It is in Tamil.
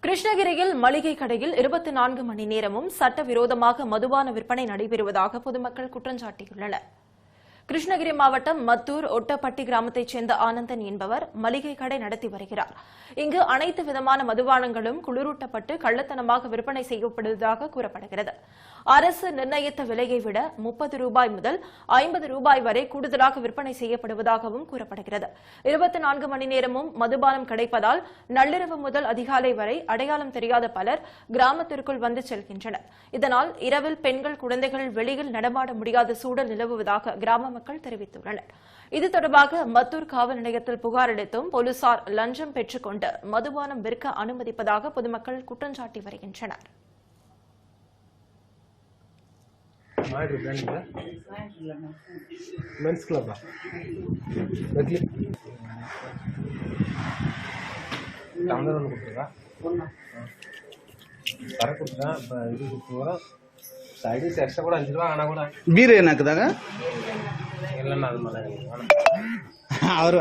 கிருஷ்ணகிரியில் மளிகை கடையில் 24 மணி நேரமும் சட்டவிரோதமாக மதுபான விற்பனை நடைபெறுவதாக பொதுமக்கள் குற்றம் சாட்டியுள்ளனர். கிருஷ்ணகிரி மாவட்டம் மத்தூர் ஒட்டப்பட்டி கிராமத்தைச் சேர்ந்த ஆனந்தன் என்பவர் மளிகை கடை நடத்தி வருகிறார். இங்கு அனைத்து விதமான மதுபானங்களும் குளிரூட்டப்பட்டு கள்ளத்தனமாக விற்பனை செய்யப்படுவதாக கூறப்படுகிறது. அரசு நிர்ணயித்த விலையை விட 30 ரூபாய் முதல் 50 ரூபாய் வரை கூடுதலாக விற்பனை செய்யப்படுவதாகவும் கூறப்படுகிறது. 24 மணி நேரமும் மதுபானம் கிடைப்பதால் நள்ளிரவு முதல் அதிகாலை வரை அடையாளம் தெரியாத பலர் கிராமத்திற்குள் வந்து செல்கின்றனர். இதனால் இரவில் பெண்கள், குழந்தைகள் வெளியில் நடமாட முடியாத சூழல் நிலவுவதாக கிராம மக்கள் தெரிவித்துள்ளனர். இது தொடர்பாக மத்தூர் காவல் நிலையத்தில் புகார் அளித்தும் போலீசார் லஞ்சம் பெற்றுக் கொண்டு மதுபானம் விற்க அனுமதிப்பதாக பொதுமக்கள் குற்றம் சாட்டி வருகின்றனர். பீர் என்னக்குதாங்க அவரு